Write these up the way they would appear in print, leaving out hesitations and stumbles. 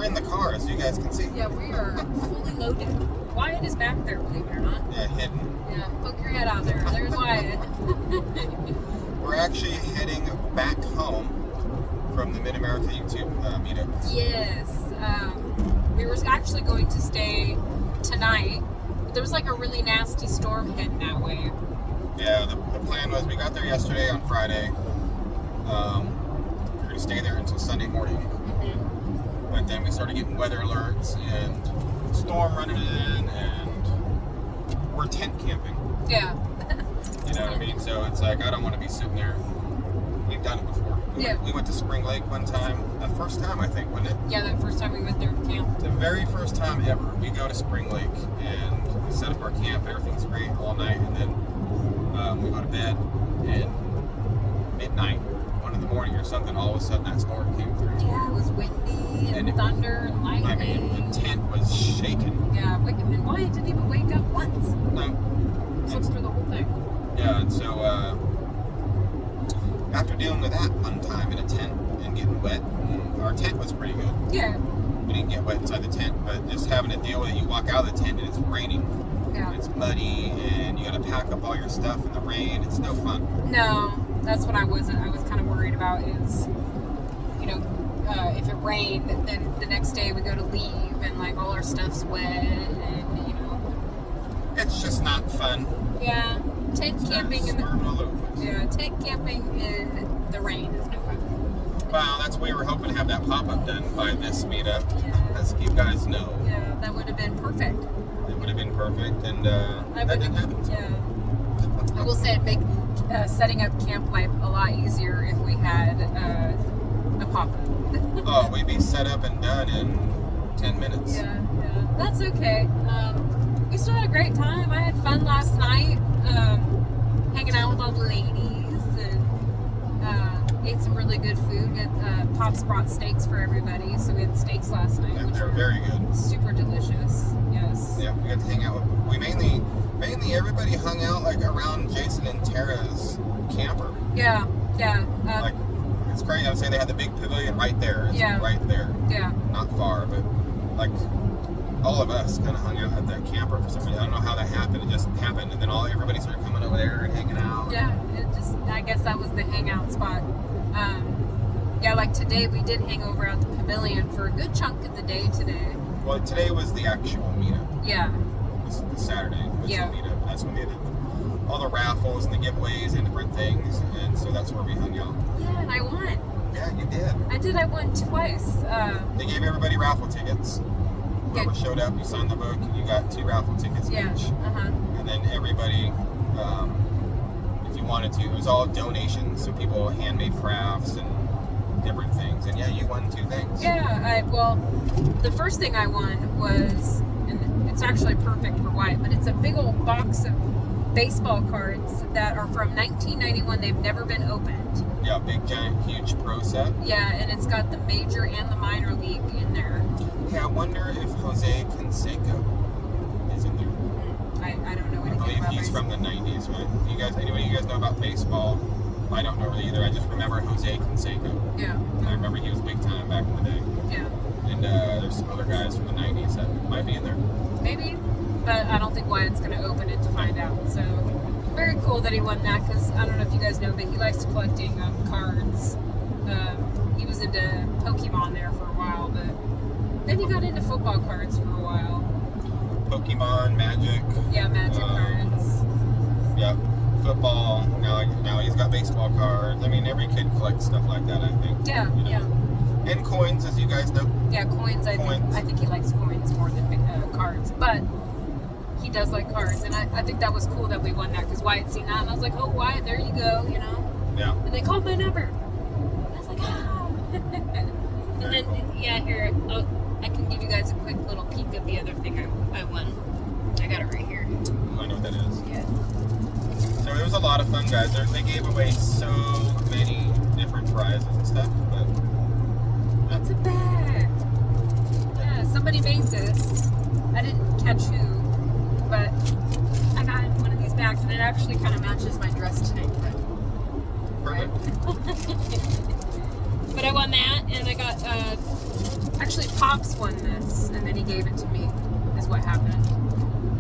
in the car so you guys can see. Yeah, we are fully loaded. Wyatt is back there, believe it or not. Yeah, hidden. Yeah, poke your head out there. There's Wyatt. We're actually heading back home from the Mid-America YouTube meetup. Yes. We were actually going to stay tonight. But there was like a really nasty storm heading that way. Yeah, the plan was we got there yesterday on Friday. We were going to stay there until Sunday morning. Mm-hmm. But then we started getting weather alerts and storm running in, and we're tent camping. Yeah. You know what I mean? So it's like, I don't want to be sitting there. We've done it before. We went to Spring Lake one time. The first time, I think, wasn't it? Yeah, the first time we went there to camp. The very first time ever. We go to Spring Lake and we set up our camp. Everything's great all night. And then we go to bed, and midnight, 1 in the morning or something, all of a sudden that storm came through. Yeah, it was windy and thunder and lightning. I mean, the tent was shaking. Yeah, and Wyatt didn't even wake up once. No. Slept through the whole thing. Yeah, and so after dealing with that one time in a tent and getting wet, our tent was pretty good. Yeah. We didn't get wet inside the tent, but just having to deal with it, you walk out of the tent and it's raining. Yeah. It's muddy, and you got to pack up all your stuff in the rain. It's no fun. No, that's what I was kind of worried about is, you know, if it rained, then the next day we go to leave and like all our stuff's wet and, you know. It's just not fun. Yeah. Tent camping in tent camping in the rain is no fun. Well, that's why we were hoping to have that pop-up done by this meetup, Yeah. as you guys know. Yeah, that would have been perfect. It would have been perfect, and that didn't happen. Yeah. I will say it'd make setting up camp life a lot easier if we had a pop-up. Oh, we'd be set up and done in 10 minutes. Yeah. That's okay. We still had a great time. I had fun last night, hanging out with all the ladies, and ate some really good food. Pops brought steaks for everybody, so we had steaks last night. Yeah, which they're were very good. super delicious. Yes. Yeah, we got to hang out with. We mainly everybody hung out like around Jason and Tara's camper. Yeah. Like, it's crazy. I would say they had the big pavilion right there. It's Yeah. right there. Yeah. Not far, but like all of us kind of hung out at that camper for some reason. I don't know how that happened. It just happened, and then everybody started coming over there and hanging out. Yeah. I guess that was the hangout spot. Yeah, like today we did hang over at the pavilion for a good chunk of the day today. Well, today was the actual meetup. Yeah. This Saturday was Yeah. the meetup. That's when they did all the raffles and the giveaways and different things, and so that's where we hung out. Yeah, and I won. Yeah, you did. I won twice. They gave everybody raffle tickets. Whoever Yeah. showed up, you signed the book, and you got 2 raffle tickets Yeah. each. And then everybody, if you wanted to, it was all donations, so people handmade crafts and different things. And yeah, you won 2 things. Yeah, well, the first thing I won was, and it's actually perfect for Wyatt, but it's a big old box of baseball cards that are from 1991. They've never been opened. Yeah, big, giant, huge pro set. Yeah, and it's got the major and the minor league in there. Yeah, I wonder if Jose Canseco is in there. I don't know I anything believe about he's baseball. from the 90s, right? Anybody you guys know about baseball? I don't know really either. I just remember Jose Canseco. Yeah. I remember he was big time back in the day. Yeah. And there's some other guys from the 90s that might be in there. Maybe, but I don't think Wyatt's going to open it to find out. So very cool that he won that, because I don't know if you guys know, but he likes collecting cards. He was into Pokemon there for a while, but then he got into football cards for a while. Pokemon, Magic. Yeah, Magic cards. Yeah, football. Now he's got baseball cards. I mean, every kid collects stuff like that, I think. Yeah, you know? yeah. And coins, as you guys know. Yeah, coins. I think he likes coins more than cards, but he does like cards, and I think that was cool that we won that, because Wyatt seen that, and I was like, oh, Wyatt, there you go, you know. Yeah. And they called my number. And I was like, ah. And then, yeah, here, I can give you guys a quick little peek of the other thing I won. I got it right here. I know what that is. Yeah. So it was a lot of fun, guys. They gave away so many different prizes and stuff, but It's a bag. Yeah, somebody made this. I didn't catch who, but I got one of these bags, and it actually kind of matches my dress today. perfect. But I won that, and I got Actually, Pops won this, and then he gave it to me, is what happened.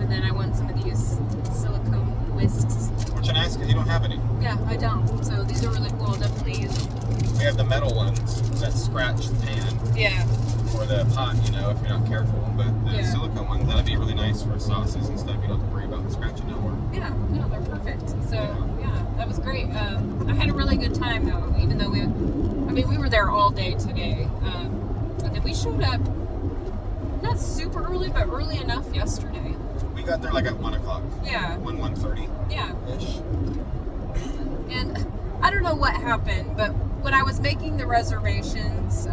And then I won some of these silicone whisks. Which are nice because you don't have any. Yeah, I don't. So these are really cool. Definitely use them. We have the metal ones that scratch the pan. Yeah. Or the pot, if you're not careful. But the silicone ones, that'd be really nice for sauces and stuff. You don't have to worry about scratching no more. Yeah, no, they're perfect. So, yeah, that was great. I had a really good time, though, even though we were there all day today. And then we showed up, not super early, but early enough yesterday. We got there like at 1 o'clock. Yeah. 1:30. Yeah. Ish. And I don't know what happened, but when I was making the reservations,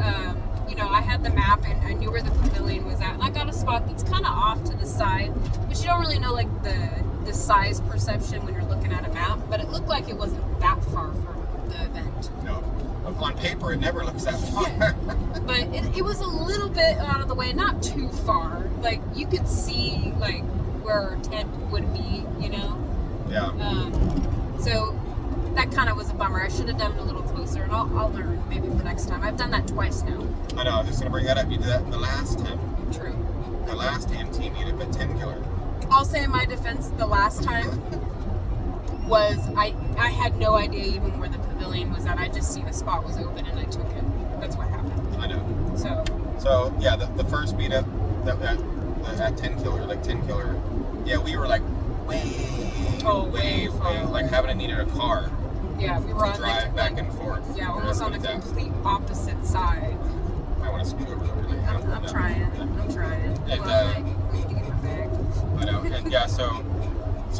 I had the map and I knew where the pavilion was at. And I got a spot that's kind of off to the side, but you don't really know like the size perception when you're looking at a map. But it looked like it wasn't that far from the event. No. On paper, it never looks that far. Yeah. But it was a little bit out of the way, not too far. Like you could see like where our tent would be, Yeah. So that kind of was a bummer. I should have done it a little closer, and I'll learn maybe for next time. I've done that twice now. I know. I was just gonna bring that up. You did that the last time. True. The last MT meetup at 10 Killer. I'll say in my defense, the last time was I had no idea even where the pavilion was at. I just seen a spot was open and I took it. That's what happened. I know. So yeah, the first meetup at 10 Killer, like 10 Killer. Yeah, we were like way, like haven't needed a car. Yeah, we were on drive back and forth. Yeah, almost on the complete opposite side. I want to scoot over there. I'm trying. And we need to get my bag. I know. And yeah, so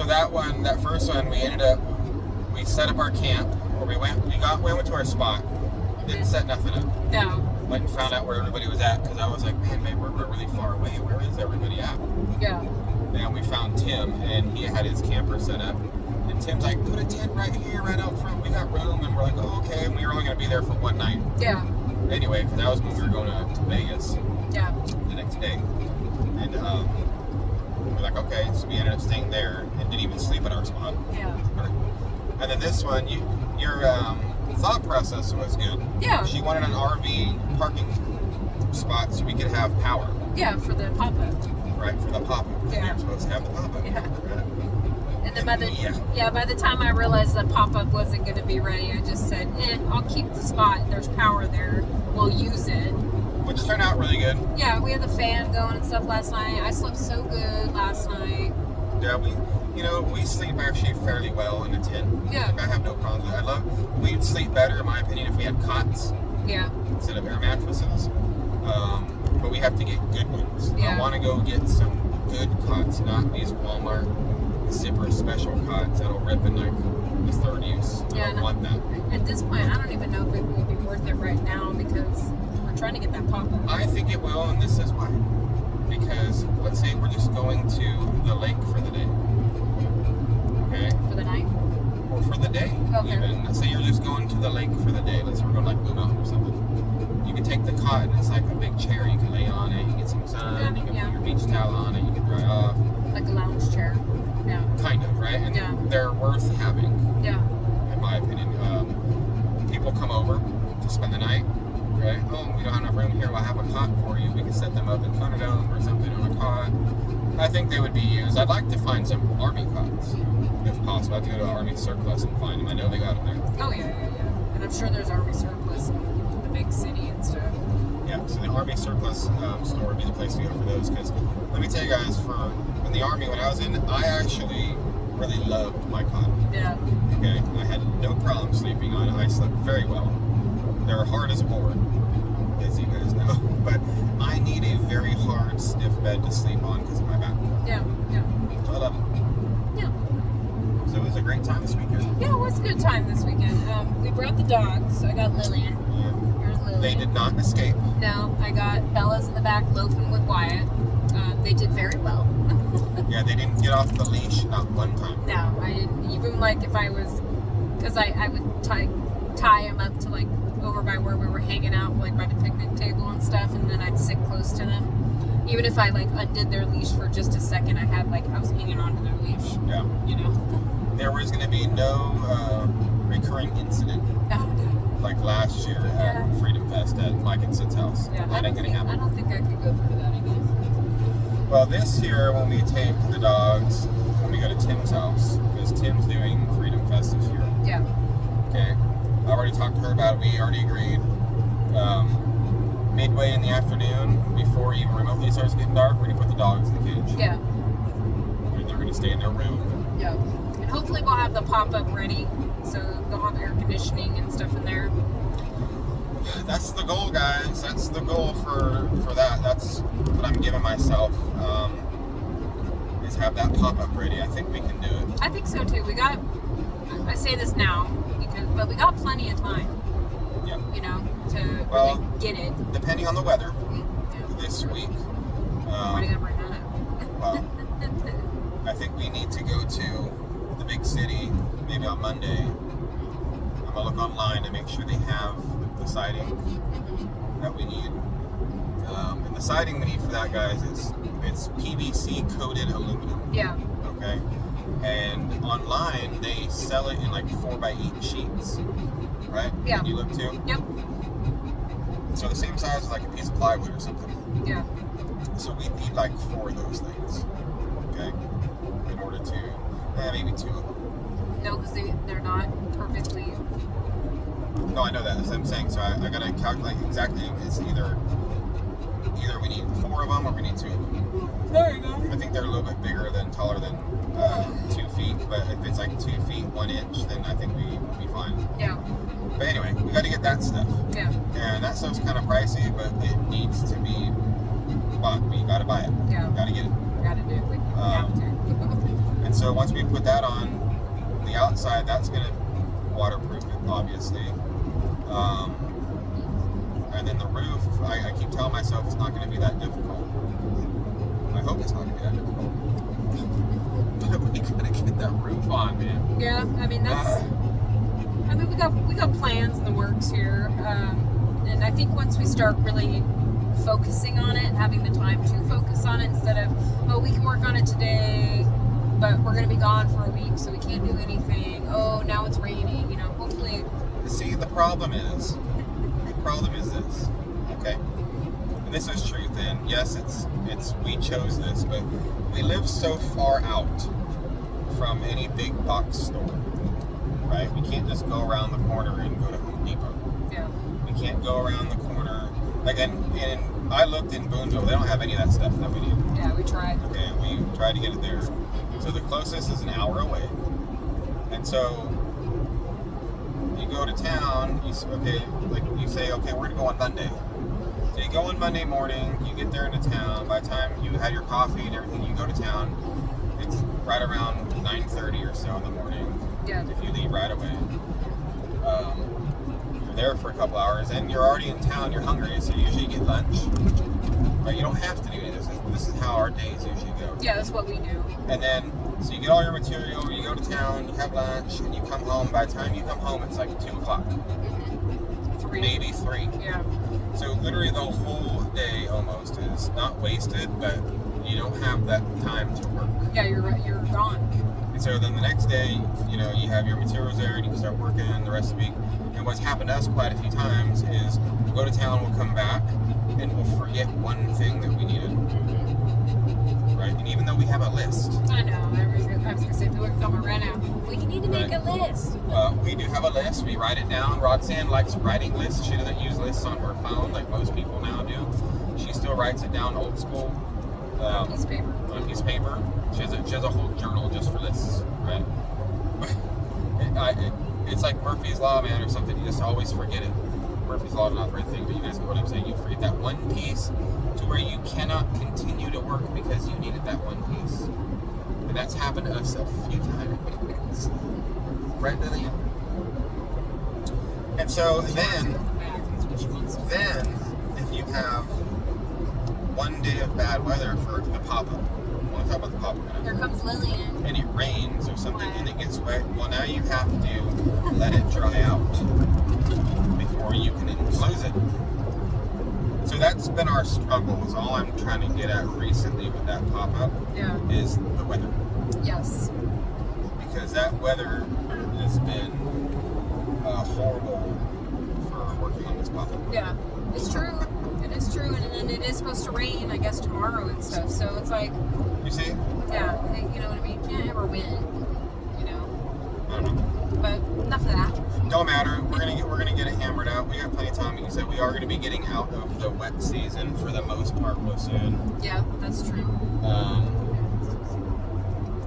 that first one, we set up our camp, or we went to our spot, didn't set nothing up. No. Went and found out where everybody was at, because I was like, man, babe, we're really far away. Where is everybody at? Yeah. And we found Tim, and he had his camper set up. And Tim's like, put a tent right here, right out front. We got room. And we're like, oh, okay. And we were only going to be there for one night. Yeah. Anyway, because that was when we were going to Vegas. Yeah. The next day. And we're like, okay. So we ended up staying there and didn't even sleep at our spot. Yeah. And then this one, your thought process was good. Yeah. She wanted an RV parking spot so we could have power. Yeah, for the pop-up. Right, for the pop-up. Yeah. You're supposed to have the pop-up. Yeah. And then by the time I realized the pop-up wasn't going to be ready, I just said, I'll keep the spot. There's power there. We'll use it. Which turned out really good. Yeah, we had the fan going and stuff last night. I slept so good last night. Yeah, we sleep actually fairly well in a tent. Yeah. Like, I have no problems with it. We'd sleep better, in my opinion, if we had cots. Yeah. Instead of air mattresses. But we have to get good ones. Yeah. I want to go get some good cots, not these Walmart zipper special cots that'll rip in like the third use. Yeah, I don't want that. At this point, I don't even know if it will be worth it right now because we're trying to get that pop-up. I think it will, and this is why. Because let's say we're just going to the lake for the day. Okay? For the night? Or for the day. Okay. Even. Let's say you're just going to the lake for the day. Let's say we're going like Blue Mountain or something. You can take the cot and it's like a big chair. You can lay on it, you can get some sun, you can put your beach towel on it, you can dry off. Like a lounge chair. Yeah. Kind of, right? And they're worth having. Yeah. In my opinion. People come over to spend the night, right? Oh, we don't have enough room here. We'll have a cot for you. We can set them up in front of them or something on a cot. I think they would be used. I'd like to find some army cots, if possible. I'd have to go to Army Surplus and find them. I know they got them there. Oh, yeah. And I'm sure there's Army Surplus in the big city and stuff. Yeah, so the Army Surplus store would be the place to go for those. Because let me tell you guys, in the Army, when I was in, I actually really loved my cot. Yeah. Okay, I had no problem sleeping on it. I slept very well. They're hard as a board, as you guys know. But I need a very hard, stiff bed to sleep on because of my back. Yeah. So I love it. Yeah. So it was a great time this weekend. Yeah, it was a good time this weekend. We brought the dogs. I got Lillian. Yeah. Here's Lillian. They did not escape. No, I got Bella's in the back loafing with Wyatt. They did very well. Yeah, they didn't get off the leash not one time. No, I didn't. Even like if I was, because I would tie him up to like over by where we were hanging out, like by the picnic table and stuff, and then I'd sit close to them. Even if I like undid their leash for just a second, I was hanging on to their leash. Yeah. You know. There was going to be no recurring incident Oh, no. like last year at Freedom Fest at Mike and Sid's house. Yeah, That ain't gonna happen. I don't think I could go through that again. Well, this year when we take the dogs, when we go to Tim's house, because Tim's doing Freedom Fest this year. Yeah. Okay. I already talked to her about it. We already agreed. Midway in the afternoon, before it even remotely starts getting dark, we're gonna put the dogs in the cage. Yeah. And they're gonna stay in their room. Yeah. And hopefully we'll have the pop-up ready, so they'll have air conditioning and stuff in there. That's the goal, guys. That's the goal for that. That's what I'm giving myself. Is have that pop-up ready. I think we can do it. I think so too. I say this now, but we got plenty of time. Yeah. You know, to Well, really get it. Depending on the weather Yeah. this week. Why are you gonna bring that up? Well, I think we need to go to the big city maybe on Monday. I'm gonna look online to make sure they have the siding that we need. And the siding we need for that, guys, it's PVC coated aluminum. Yeah. Okay. And online they sell it in like 4x8 sheets, right? Yeah. Can you look too? Yep. So the same size as like a piece of plywood or something. Yeah. So we need like 4 of those things, okay, in order to, maybe 2 of them. No, because they're not perfectly. No, I know that. That's what I'm saying. So I gotta calculate exactly. It's either we need 4 of them or we need 2 of them. There you go. I think they're a little bit bigger than taller than 2 feet. But if it's like 2 feet 1 inch, then I think we'll be fine. Yeah. But anyway, we got to get that stuff. Yeah. And that stuff's kind of pricey, but it needs to be bought. We got to buy it. Yeah. Got to get it. Gotta do it. We have to. And so once we put that on the outside, that's going to waterproof it, obviously. And then the roof, I keep telling myself it's not going to be that difficult. I hope it's not going to be that difficult. But we got to get that roof on, man. Yeah. I mean we got plans in the works here, and I think once we start really focusing on it and having the time to focus on it instead of we can work on it today, but we're gonna be gone for a week, so we can't do anything. Oh, now it's raining. You know, hopefully. See, the problem is this, okay? And this is truth, and yes, it's we chose this, but we live so far out from any big box store, right? We can't just go around the corner and go to Home Depot. Yeah. We can't go around the corner. Like, and I looked in Booneville, they don't have any of that stuff that we need. Yeah, we tried. Okay, we tried to get it there. So the closest is an hour away. And so you go to town, you say, okay, we're gonna go on Monday. So you go on Monday morning, you get there into town. By the time you had your coffee and everything, you go to town. It's right around 9:30 or so in the morning. Yeah. If you leave right away. You're there for a couple hours, and you're already in town, you're hungry, so you usually get lunch. Right? You don't have to do this. This is how our days usually go. Yeah, that's what we do. And then, so you get all your material, you go to town, you have lunch, and you come home. By the time you come home, it's like 2 o'clock. 3. Maybe 3. Yeah. So literally the whole day almost is not wasted, but you don't have that time to work. Yeah, you're gone. And so then the next day, you know, you have your materials there and you can start working the rest of the week. And what's happened to us quite a few times is we'll go to town, we'll come back, and we'll forget one thing that we needed. Right? And even though we have a list. I know. I was going to say, people are coming right now. Well, you need to make a list. We do have a list. We write it down. Roxanne likes writing lists. She doesn't use lists on her phone like most people now do. She still writes it down old school. On a piece of paper. On a piece of paper. She has a whole journal just for lists, right? It's like Murphy's Law, man, or something. You just always forget it. Murphy's Law is not the right thing, but you guys know what I'm saying. You forget that one piece to where you cannot continue to work because you needed that one piece. And that's happened to us a few times. Right to the end. And so then, if you have one day of bad weather for the pop-up, I want to talk about the pop-up. Here comes Lillian. And it rains or something and it gets wet, well, now you have to let it dry out before you can enclose it. So that's been our struggle, is all I'm trying to get at recently with that pop-up is the weather. Yes. Because that weather has been horrible for working on this puppet. Yeah, it's true. It is true, and then it is supposed to rain, I guess, tomorrow and stuff. So it's like, You see? yeah, you know what I mean. Can't ever win, you know. I don't know. But enough of that. Don't matter. We're gonna get it hammered out. We got plenty of time. Like you said, we are gonna be getting out of the wet season for the most part real soon. Yeah, that's true.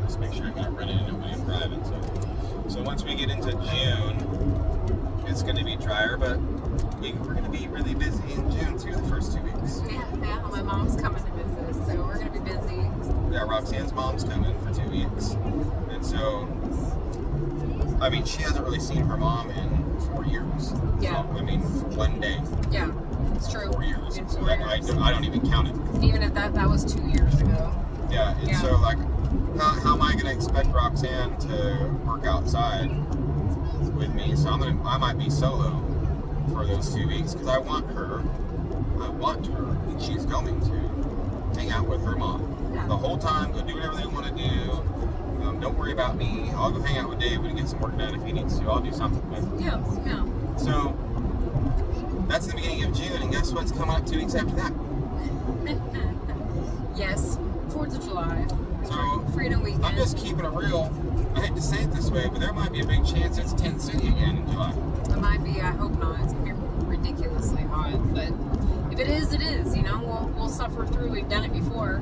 Just make sure I'm not running into nobody driving. So once we get into June, it's gonna be drier, but we're gonna be really busy in June too. The first 2 weeks. Yeah. My mom's coming to visit, so we're gonna be busy. Yeah, Roxanne's mom's coming for 2 weeks, and so. I mean, she hasn't really seen her mom in 4 years. Yeah. So, I mean, for 1 day. Yeah, it's true. 4 years. In So 4 years. I don't even count it. Even at that was 2 years ago. Yeah. And Yeah. so, like, how am I going to expect Roxanne to work outside with me? So I might be solo for those 2 weeks because I want her, and she's going to hang out with her mom Yeah. the whole time. Go do whatever they want to do. Don't worry about me. I'll go hang out with David and get some work done if he needs to. I'll do something. But, Yeah. so that's the beginning of June, and guess what's coming up 2 weeks after that? Yes, 4th of July. So Freedom Weekend. I'm just keeping it real. I hate to say it this way, but there might be a big chance it's Tent City again in July. It might be. I hope not. It's gonna be ridiculously hot, but if it is, it is. You know, we'll suffer through. We've done it before.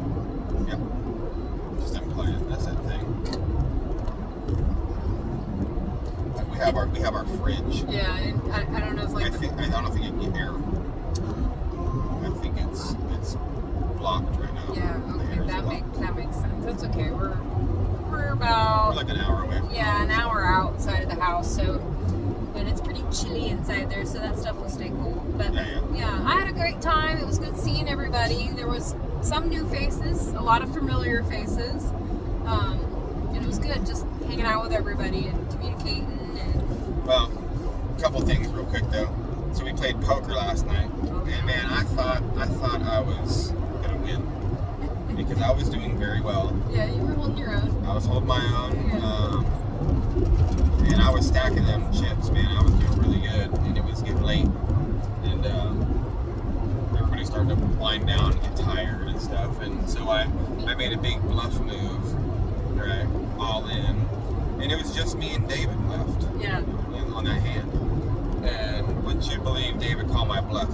Yep. Just unplug. That's that thing. We have our fridge. Yeah, and I don't know if like I don't think it can get air. I think it's blocked right now. yeah. The Okay, air is that blocked. makes sense. That's okay. We're We're about like an hour away. yeah, an hour outside of the house, so and it's pretty chilly inside there, so that stuff will stay cool. But Yeah. I had a great time. It was good seeing everybody. There was some new faces, a lot of familiar faces, and it was good just hanging out with everybody and communicating. And Well, a couple things real quick though. So we played poker last night, and man, I thought I was gonna win because I was doing very well. yeah, you were holding your own. I was holding my own, and I was stacking them chips, man. I was doing really good, and it was getting late, and everybody started to wind down and get tired and stuff, and so I made a big bluff move, right, all in, and it was just me and David left Yeah. on that hand, and wouldn't you believe David called my bluff?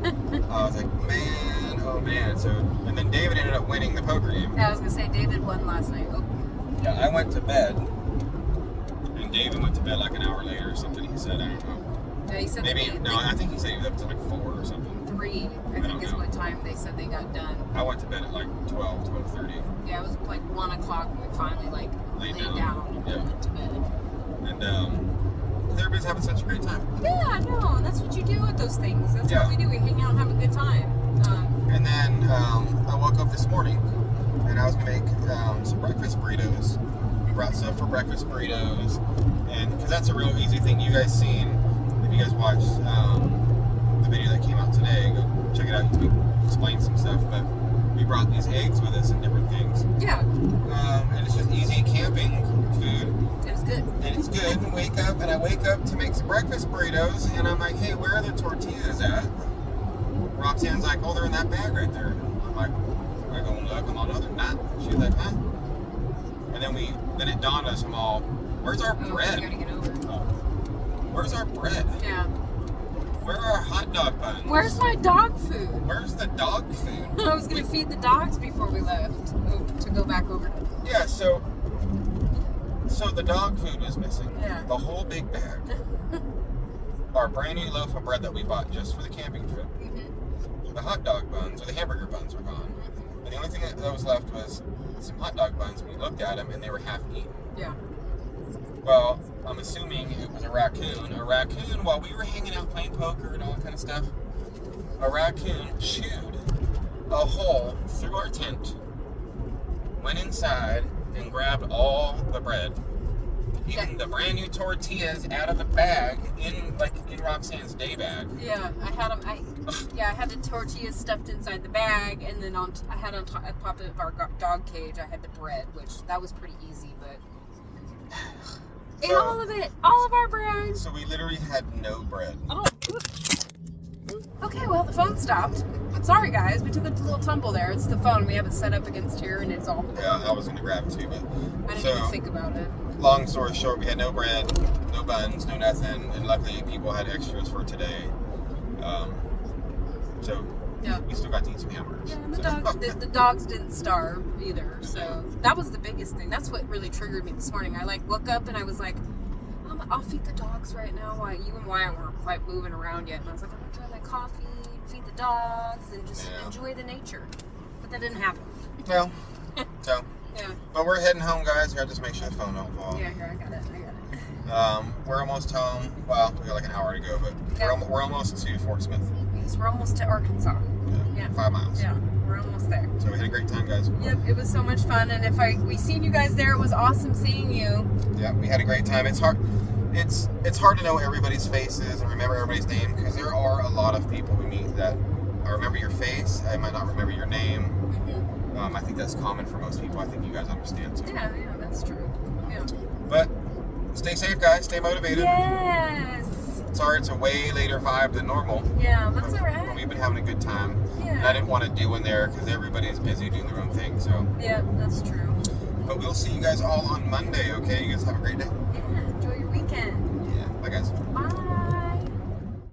I was like, man, oh man. So, and then David ended up winning the poker game. Yeah, I was gonna say David won last night. Oh, Yeah, I went to bed, and David went to bed like an hour later or something. He said, I don't know. yeah, he said that Maybe, they, no, I think he said he was up to like 4 or something. 3, I don't think is know. what time they said they got done. I went to bed at like 12:30. Yeah, it was like 1 o'clock when we finally like Laid laid down. down and Yeah. went to bed. And everybody's having such a great time. Yeah, no, that's what you do with those things. That's Yeah. what we do. We hang out and have a good time. And then I woke up this morning, and I was gonna make some breakfast burritos. Brought stuff for breakfast burritos, and because that's a real easy thing. You guys seen, if you guys watched the video that came out today, go check it out. We explained some stuff, but we brought these eggs with us and different things. Yeah, And it's just easy camping food, it was good. and it's good. And I wake up to make some breakfast burritos, and I'm like, hey, where are the tortillas at? Roxanne's like, oh, they're in that bag right there. I'm like, I go and look. I'm all, no, they're not. She's like, huh? And then it dawned on us all, where's our Oh, bread? you gotta get over. Oh. Where's our bread? Yeah. Where are our hot dog buns? Where's my dog food? Where's the dog food? I was gonna feed the dogs before we left to go back over. Yeah, so the dog food was missing. Yeah. The whole big bag. Our brand new loaf of bread that we bought just for the camping trip. Mm-hmm. The hot dog buns, or the hamburger buns, were gone. And the only thing that was left was some hot dog buns. We looked at them, and they were half eaten. Yeah. Well, I'm assuming it was a raccoon. A raccoon, while we were hanging out playing poker and all that kind of stuff, a raccoon chewed a hole through our tent, went inside, and grabbed all the bread. Even the brand new tortillas out of the bag in Roxanne's day bag. Yeah, I had them. I had the tortillas stuffed inside the bag, and then I had on top of our dog cage, I had the bread, which that was pretty easy. But Ate all of it. All of our bread. So we literally had no bread. Oh. Okay, well, the phone stopped. Sorry, guys. We took a little tumble there. It's the phone. We have it set up against here, and it's all... Yeah, I was going to grab it too, but... I didn't even think about it. Long story short, we had no bread, no buns, no nothing, and luckily people had extras for today. So yeah, we still got to eat some hamburgers. Yeah, and the dogs didn't starve either. So that was the biggest thing. That's what really triggered me this morning. I woke up and I was like, I'll feed the dogs right now. While you and Wyatt weren't quite moving around yet, and I was like, I'm gonna try my coffee, feed the dogs, and just enjoy the nature. But that didn't happen. Well, so. Yeah. But we're heading home, guys. Here, just make sure the phone don't fall. Yeah, here, I got it. We're almost home. Well, we got like an hour to go, but we're almost to Fort Smith. Yes, we're almost to Arkansas. Yeah. 5 miles. Yeah, we're almost there. So we had a great time, guys. Yep, it was so much fun, and we seen you guys there, it was awesome seeing you. Yeah, we had a great time. It's hard to know everybody's faces and remember everybody's name because there are a lot of people we meet that I remember your face, I might not remember your name. I think that's common for most people. I think you guys understand too. Yeah, that's true. Yeah. But stay safe, guys. Stay motivated. Yes. Sorry, it's a way later vibe than normal. Yeah, that's all right. We've been having a good time. Yeah. And I didn't want to do in there because everybody's busy doing their own thing. So. Yeah, that's true. But we'll see you guys all on Monday. Okay, you guys have a great day. Yeah, enjoy your weekend. Yeah. Bye, guys. Bye.